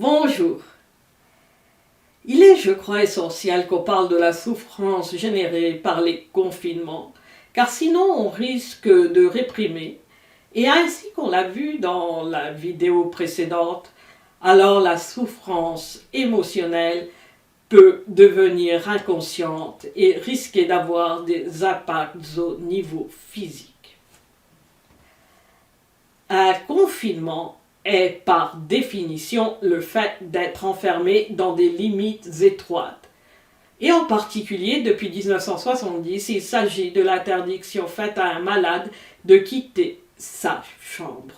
Bonjour. Il est, je crois, essentiel qu'on parle de la souffrance générée par les confinements, car sinon on risque de réprimer. Et ainsi qu'on l'a vu dans la vidéo précédente, alors la souffrance émotionnelle peut devenir inconsciente et risquer d'avoir des impacts au niveau physique. Un confinement est par définition le fait d'être enfermé dans des limites étroites. Et en particulier, depuis 1970, il s'agit de l'interdiction faite à un malade de quitter sa chambre.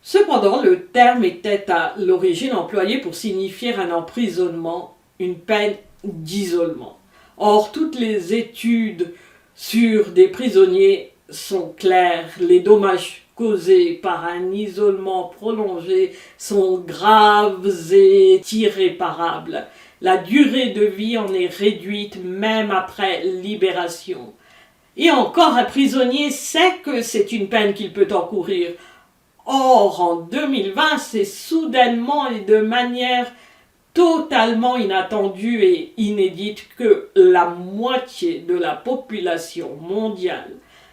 Cependant, le terme était à l'origine employé pour signifier un emprisonnement, une peine d'isolement. Or, toutes les études sur des prisonniers sont claires, les dommages causés par un isolement prolongé sont graves et irréparables. La durée de vie en est réduite même après libération. Et encore, un prisonnier sait que c'est une peine qu'il peut encourir. Or, en 2020, c'est soudainement et de manière totalement inattendue et inédite que la moitié de la population mondiale,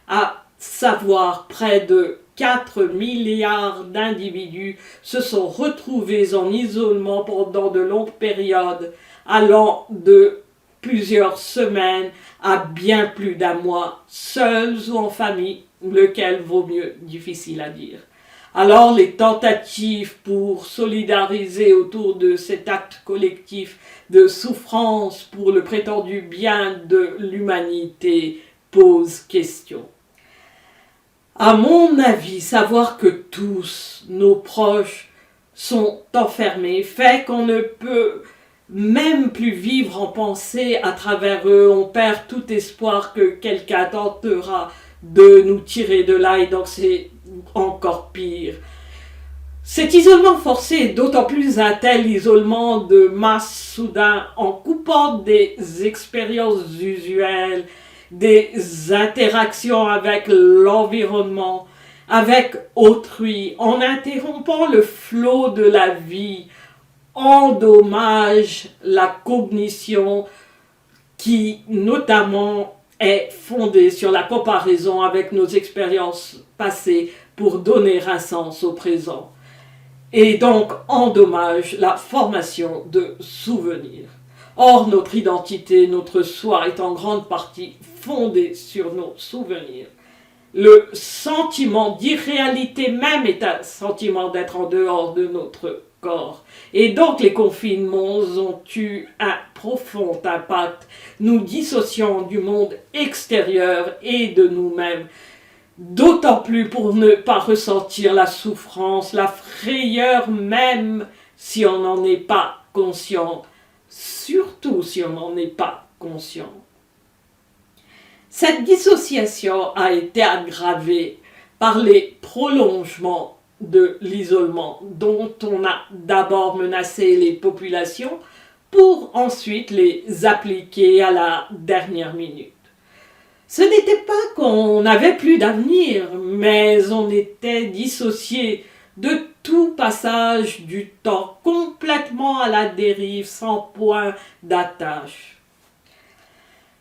à savoir près de 4 milliards d'individus, se sont retrouvés en isolement pendant de longues périodes, allant de plusieurs semaines à bien plus d'un mois, seuls ou en famille, lequel vaut mieux, difficile à dire. Alors les tentatives pour solidariser autour de cet acte collectif de souffrance pour le prétendu bien de l'humanité posent question. À mon avis, savoir que tous nos proches sont enfermés fait qu'on ne peut même plus vivre en pensée à travers eux. On perd tout espoir que quelqu'un tentera de nous tirer de là, et donc c'est encore pire. Cet isolement forcé est d'autant plus un tel isolement de masse soudain, en coupant des expériences usuelles, des interactions avec l'environnement, avec autrui, en interrompant le flot de la vie, endommage la cognition qui notamment est fondée sur la comparaison avec nos expériences passées pour donner un sens au présent. Et donc endommage la formation de souvenirs. Or, notre identité, notre soi est en grande partie fondée sur nos souvenirs. Le sentiment d'irréalité même est un sentiment d'être en dehors de notre corps. Et donc les confinements ont eu un profond impact, nous dissociant du monde extérieur et de nous-mêmes. D'autant plus pour ne pas ressentir la souffrance, la frayeur, même si on n'en est pas conscient. Surtout si on n'en est pas conscient. Cette dissociation a été aggravée par les prolongements de l'isolement dont on a d'abord menacé les populations pour ensuite les appliquer à la dernière minute. Ce n'était pas qu'on n'avait plus d'avenir, mais on était dissocié de tout passage du temps, complètement à la dérive, sans point d'attache.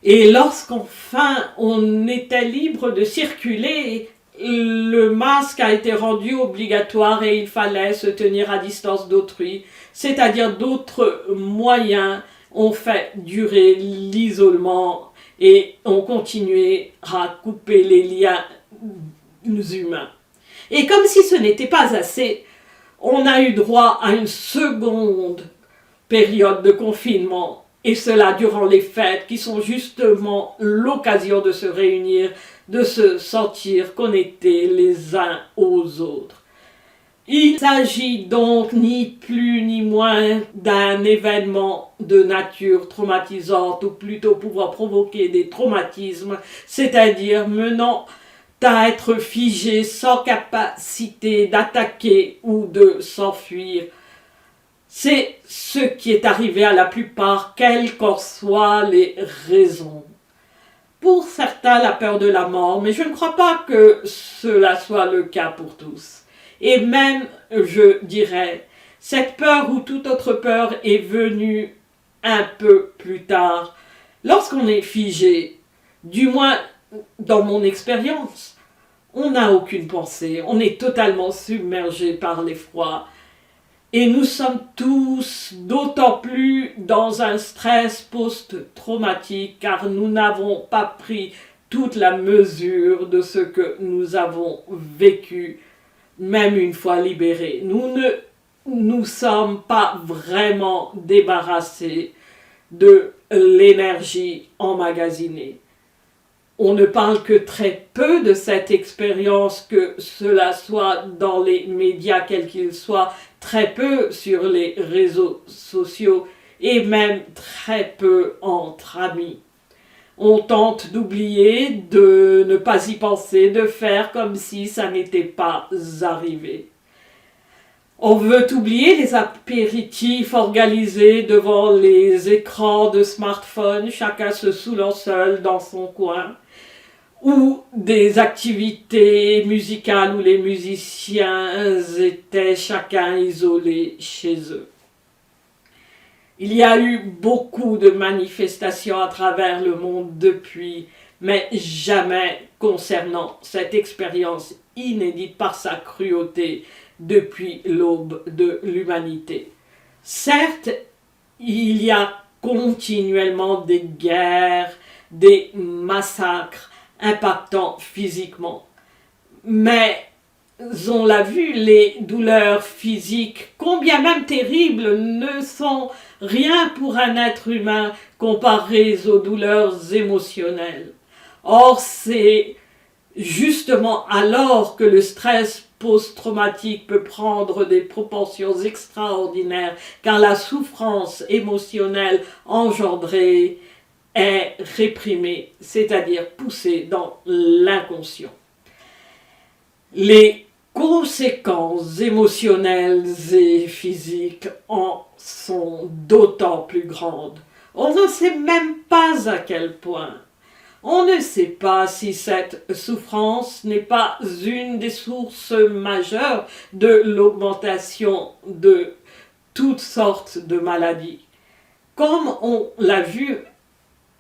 Et lorsqu'enfin on était libre de circuler, le masque a été rendu obligatoire et il fallait se tenir à distance d'autrui, c'est-à-dire d'autres moyens ont fait durer l'isolement et ont continué à couper les liens humains. Et comme si ce n'était pas assez, on a eu droit à une seconde période de confinement, et cela durant les fêtes qui sont justement l'occasion de se réunir, de se sentir connectés les uns aux autres. Il s'agit donc ni plus ni moins d'un événement de nature traumatisante, ou plutôt pouvant provoquer des traumatismes, c'est-à-dire menant à être figé sans capacité d'attaquer ou de s'enfuir. C'est ce qui est arrivé à la plupart, quelles qu'en soient les raisons. Pour certains, la peur de la mort, mais je ne crois pas que cela soit le cas pour tous. Et même, je dirais, Cette peur ou toute autre peur est venue un peu plus tard. Lorsqu'on est figé, du moins dans mon expérience, on n'a aucune pensée, on est totalement submergé par l'effroi. Et nous sommes tous d'autant plus dans un stress post-traumatique car nous n'avons pas pris toute la mesure de ce que nous avons vécu, même une fois libérés. Nous ne nous sommes pas vraiment débarrassés de l'énergie emmagasinée. On ne parle que très peu de cette expérience, que cela soit dans les médias quels qu'ils soient, très peu sur les réseaux sociaux et même très peu entre amis. On tente d'oublier, de ne pas y penser, de faire comme si ça n'était pas arrivé. On veut oublier les apéritifs organisés devant les écrans de smartphone, chacun se saoulant seul dans son coin, ou des activités musicales où les musiciens étaient chacun isolés chez eux. Il y a eu beaucoup de manifestations à travers le monde depuis, mais jamais concernant cette expérience inédite par sa cruauté depuis l'aube de l'humanité. Certes, il y a continuellement des guerres, des massacres impactant physiquement. Mais on l'a vu, les douleurs physiques, combien même terribles, ne sont rien pour un être humain comparées aux douleurs émotionnelles. Or, c'est justement alors que le stress post-traumatique peut prendre des proportions extraordinaires, car la souffrance émotionnelle engendrée est réprimée, c'est-à-dire poussée dans l'inconscient. Les conséquences émotionnelles et physiques en sont d'autant plus grandes. On ne sait même pas à quel point. On ne sait pas si cette souffrance n'est pas une des sources majeures de l'augmentation de toutes sortes de maladies. Comme on l'a vu,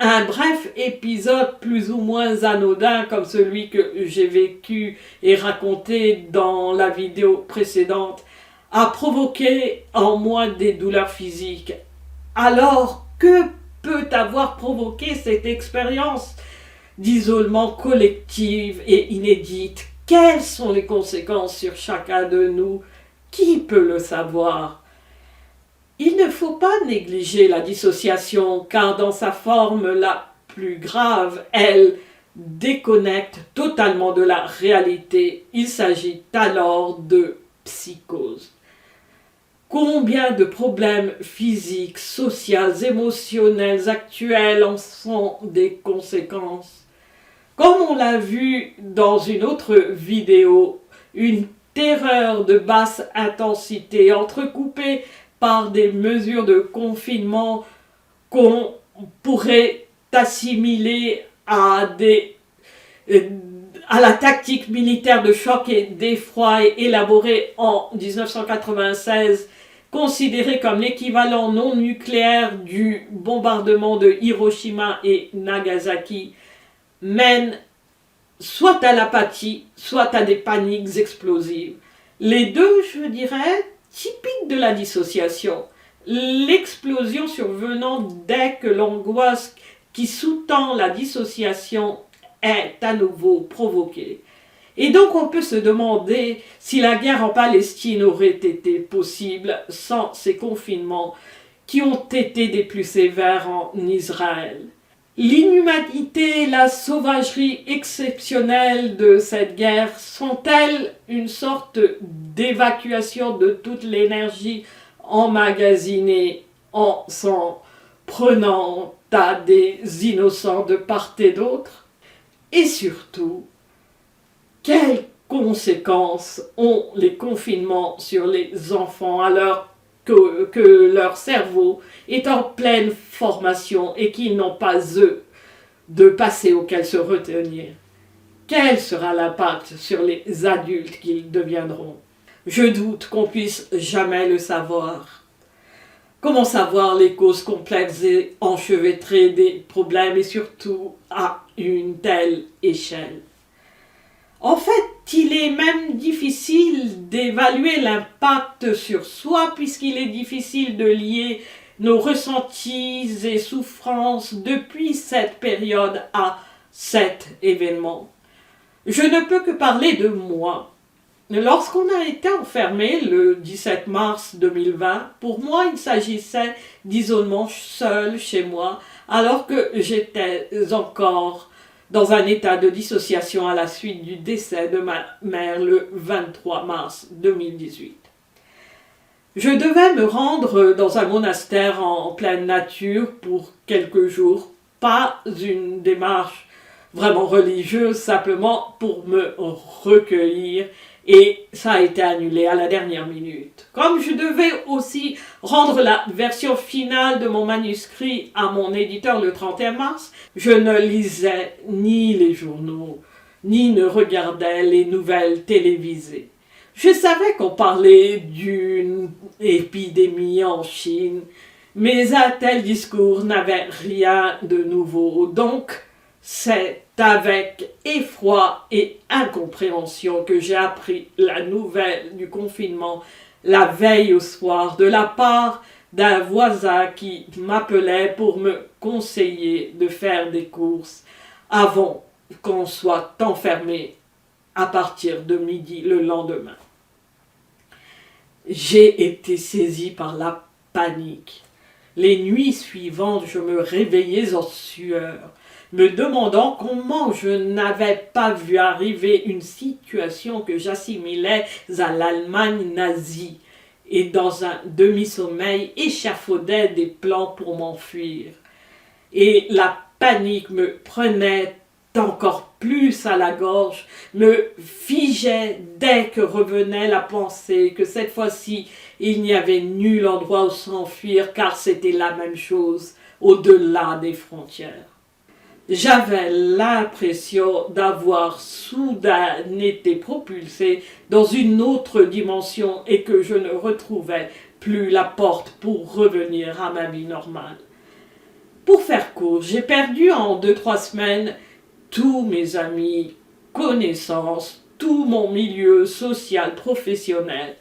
un bref épisode plus ou moins anodin comme celui que j'ai vécu et raconté dans la vidéo précédente a provoqué en moi des douleurs physiques. Alors, que peut avoir provoqué cette expérience d'isolement collective et inédite? Quelles sont les conséquences sur chacun de nous? Qui peut le savoir? Il ne faut pas négliger la dissociation, car dans sa forme la plus grave, elle déconnecte totalement de la réalité. Il s'agit alors de psychose. Combien de problèmes physiques, sociaux, émotionnels, actuels en sont des conséquences? Comme on l'a vu dans une autre vidéo, une terreur de basse intensité entrecoupée par des mesures de confinement qu'on pourrait assimiler à la tactique militaire de choc et d'effroi élaborée en 1996, considérée comme l'équivalent non nucléaire du bombardement de Hiroshima et Nagasaki, mène soit à l'apathie, soit à des paniques explosives. Les deux, je dirais, typiques de la dissociation. L'explosion survenant dès que l'angoisse qui sous-tend la dissociation est à nouveau provoquée. Et donc on peut se demander si la guerre en Palestine aurait été possible sans ces confinements qui ont été des plus sévères en Israël. L'inhumanité et la sauvagerie exceptionnelle de cette guerre sont-elles une sorte d'évacuation de toute l'énergie emmagasinée en s'en prenant à des innocents de part et d'autre? Et surtout, quelles conséquences ont les confinements sur les enfants alors que leur cerveau est en pleine formation et qu'ils n'ont pas, eux, de passé auquel se retenir? Quel sera l'impact sur les adultes qu'ils deviendront? Je doute qu'on puisse jamais le savoir. Comment savoir les causes complexes et enchevêtrées des problèmes et surtout à une telle échelle? En fait, il est même difficile d'évaluer l'impact sur soi puisqu'il est difficile de lier nos ressentis et souffrances depuis cette période à cet événement. Je ne peux que parler de moi. Lorsqu'on a été enfermé le 17 mars 2020, pour moi il s'agissait d'isolement seul chez moi alors que j'étais encore dans un état de dissociation à la suite du décès de ma mère le 23 mars 2018. Je devais me rendre dans un monastère en pleine nature pour quelques jours, pas une démarche vraiment religieuse, simplement pour me recueillir, et ça a été annulé à la dernière minute. Comme je devais aussi rendre la version finale de mon manuscrit à mon éditeur le 31 mars, je ne lisais ni les journaux, ni ne regardais les nouvelles télévisées. Je savais qu'on parlait d'une épidémie en Chine, mais un tel discours n'avait rien de nouveau. Donc, c'est avec effroi et incompréhension que j'ai appris la nouvelle du confinement la veille au soir de la part d'un voisin qui m'appelait pour me conseiller de faire des courses avant qu'on soit enfermé à partir de midi le lendemain. J'ai été saisie par la panique. Les nuits suivantes, je me réveillais en sueur, me demandant comment je n'avais pas vu arriver une situation que j'assimilais à l'Allemagne nazie et dans un demi-sommeil échafaudais des plans pour m'enfuir. Et la panique me prenait encore plus à la gorge, me figeait dès que revenait la pensée que cette fois-ci il n'y avait nul endroit où s'enfuir car c'était la même chose au-delà des frontières. J'avais l'impression d'avoir soudain été propulsé dans une autre dimension et que je ne retrouvais plus la porte pour revenir à ma vie normale. Pour faire court, j'ai perdu en 2-3 semaines tous mes amis, connaissances, tout mon milieu social, professionnel.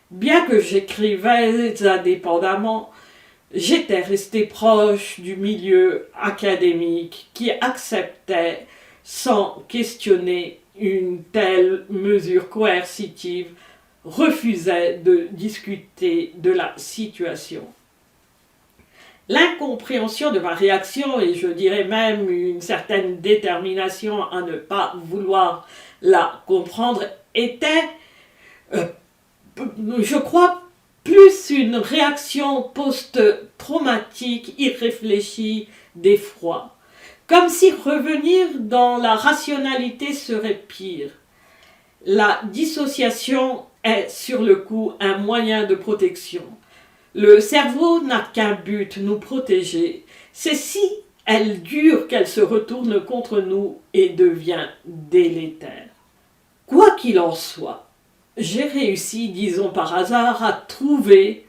Bien que j'écrivais indépendamment, j'étais resté proche du milieu académique qui acceptait, sans questionner une telle mesure coercitive, refusait de discuter de la situation. L'incompréhension de ma réaction, et je dirais même une certaine détermination à ne pas vouloir la comprendre, était, je crois, plus une réaction post-traumatique, irréfléchie, d'effroi. Comme si revenir dans la rationalité serait pire. La dissociation est sur le coup un moyen de protection. Le cerveau n'a qu'un but, nous protéger. C'est si elle dure qu'elle se retourne contre nous et devient délétère. Quoi qu'il en soit, j'ai réussi, disons par hasard, à trouver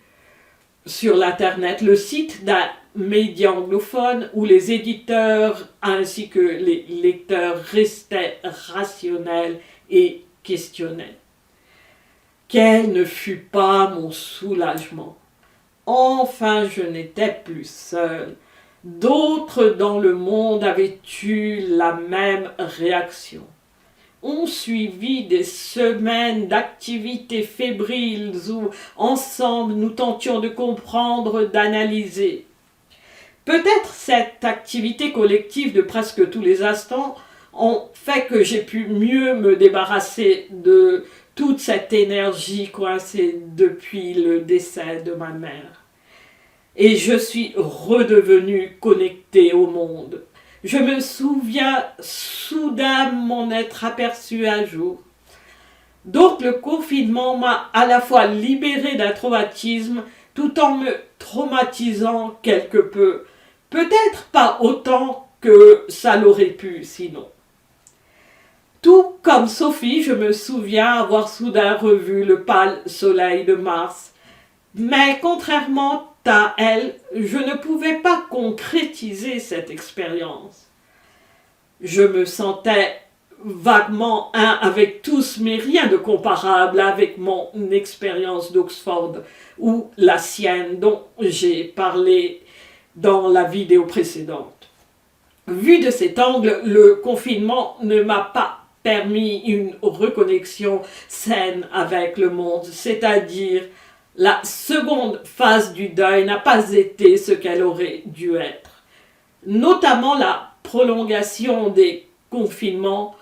sur l'internet le site d'un média anglophone où les éditeurs ainsi que les lecteurs restaient rationnels et questionnaient. Quel ne fut pas mon soulagement! Enfin, je n'étais plus seule. D'autres dans le monde avaient eu la même réaction. On suivit des semaines d'activités fébriles où, ensemble, nous tentions de comprendre, d'analyser. Peut-être cette activité collective de presque tous les instants ont fait que j'ai pu mieux me débarrasser de toute cette énergie coincée depuis le décès de ma mère. Et je suis redevenue connectée au monde. Je me souviens soudain m'en être aperçue un jour. Donc le confinement m'a à la fois libérée d'un traumatisme tout en me traumatisant quelque peu. Peut-être pas autant que ça l'aurait pu sinon. Tout comme Sophie, je me souviens avoir soudain revu le pâle soleil de Mars. Mais contrairement à elle, je ne pouvais pas concrétiser cette expérience. Je me sentais vaguement un avec tous, mais rien de comparable avec mon expérience d'Oxford ou la sienne dont j'ai parlé dans la vidéo précédente. Vu de cet angle, le confinement ne m'a pas permis une reconnexion saine avec le monde, c'est-à-dire la seconde phase du deuil n'a pas été ce qu'elle aurait dû être. Notamment la prolongation des confinements,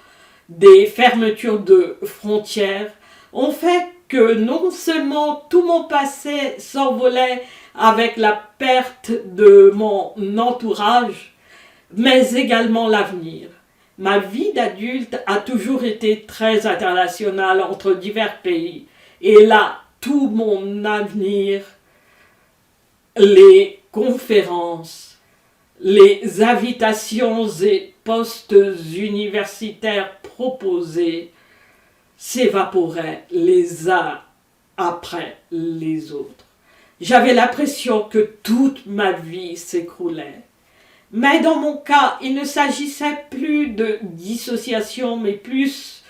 des fermetures de frontières, ont fait que non seulement tout mon passé s'envolait avec la perte de mon entourage, mais également l'avenir. Ma vie d'adulte a toujours été très internationale entre divers pays, et là, tout mon avenir, les conférences, les invitations et postes universitaires proposés s'évaporaient les uns après les autres. J'avais l'impression que toute ma vie s'écroulait. Mais dans mon cas, il ne s'agissait plus de dissociation, mais plus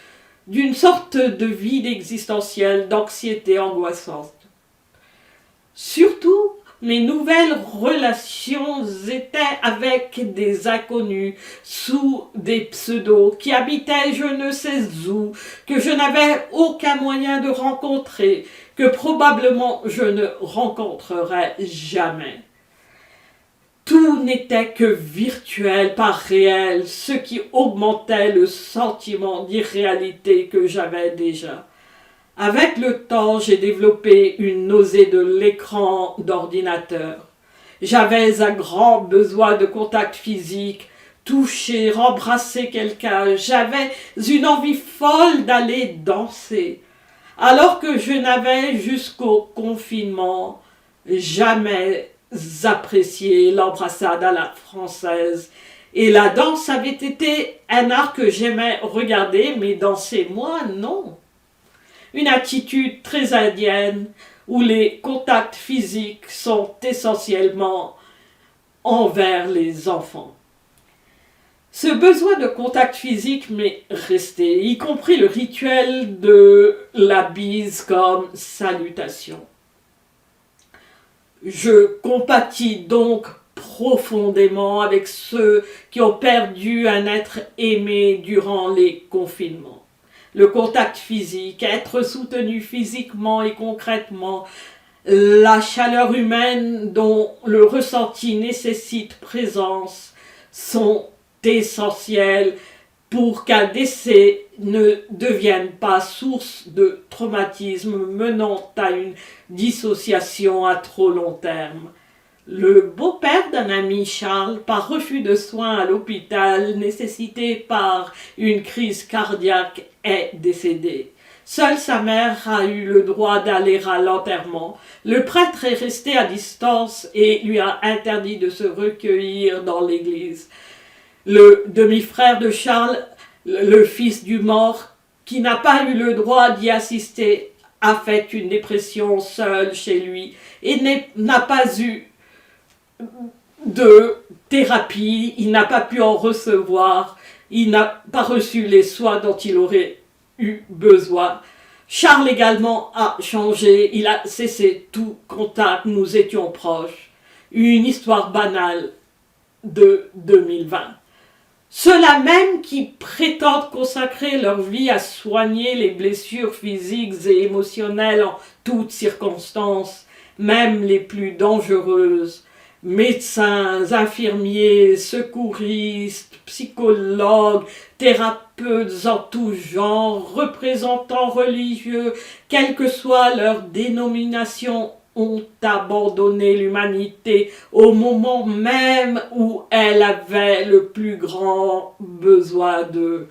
d'une sorte de vide existentiel, d'anxiété angoissante. Surtout, mes nouvelles relations étaient avec des inconnus, sous des pseudos, qui habitaient je ne sais où, que je n'avais aucun moyen de rencontrer, que probablement je ne rencontrerais jamais. Tout n'était que virtuel, pas réel, ce qui augmentait le sentiment d'irréalité que j'avais déjà. Avec le temps, j'ai développé une nausée de l'écran d'ordinateur. J'avais un grand besoin de contact physique, toucher, embrasser quelqu'un. J'avais une envie folle d'aller danser. Alors que je n'avais jusqu'au confinement jamais apprécié l'embrassade à la française. Et la danse avait été un art que j'aimais regarder, mais danser moi, non. Une attitude très indienne où les contacts physiques sont essentiellement envers les enfants. Ce besoin de contact physique m'est resté, y compris le rituel de la bise comme salutation. Je compatis donc profondément avec ceux qui ont perdu un être aimé durant les confinements. Le contact physique, être soutenu physiquement et concrètement, la chaleur humaine dont le ressenti nécessite présence sont essentiels pour qu'un décès ne devienne pas source de traumatisme menant à une dissociation à trop long terme. Le beau-père d'un ami, Charles, par refus de soins à l'hôpital nécessité par une crise cardiaque, est décédé. Seule sa mère a eu le droit d'aller à l'enterrement. Le prêtre est resté à distance et lui a interdit de se recueillir dans l'église. Le demi-frère de Charles, le fils du mort, qui n'a pas eu le droit d'y assister, a fait une dépression seul chez lui et n'a pas eu de thérapie, il n'a pas pu en recevoir, il n'a pas reçu les soins dont il aurait eu besoin. Charles également a changé, il a cessé tout contact, nous étions proches. Une histoire banale de 2020. Ceux-là même qui prétendent consacrer leur vie à soigner les blessures physiques et émotionnelles en toutes circonstances, même les plus dangereuses, médecins, infirmiers, secouristes, psychologues, thérapeutes en tout genre, représentants religieux, quelle que soit leur dénomination, ont abandonné l'humanité au moment même où elle avait le plus grand besoin d'eux.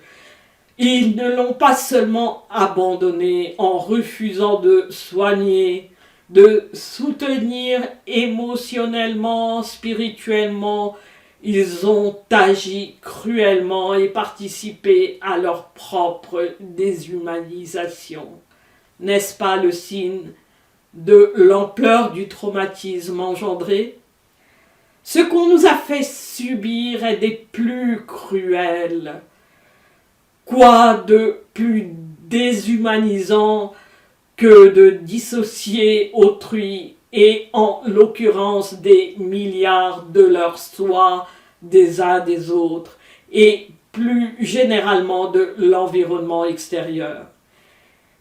Ils ne l'ont pas seulement abandonné en refusant de soigner, de soutenir émotionnellement, spirituellement, Ils ont agi cruellement et participé à leur propre déshumanisation. N'est-ce pas le signe de l'ampleur du traumatisme engendré? Ce qu'on nous a fait subir est des plus cruels. Quoi de plus déshumanisant que de dissocier autrui et en l'occurrence des milliards de leur soi des uns des autres et plus généralement de l'environnement extérieur.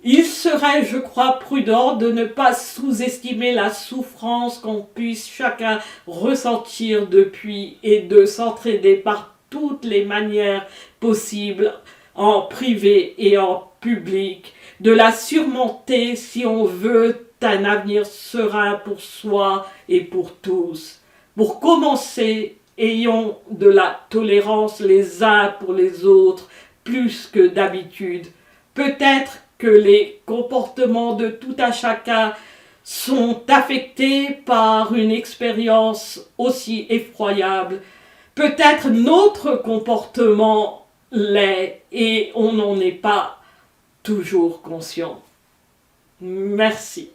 Il serait, je crois, prudent de ne pas sous-estimer la souffrance qu'on puisse chacun ressentir depuis et de s'entraider par toutes les manières possibles, en privé et en public, de la surmonter si on veut un avenir serein pour soi et pour tous. Pour commencer, ayons de la tolérance les uns pour les autres plus que d'habitude. Peut-être que les comportements de tout un chacun sont affectés par une expérience aussi effroyable. Peut-être notre comportement l'est et on n'en est pas toujours conscient. Merci.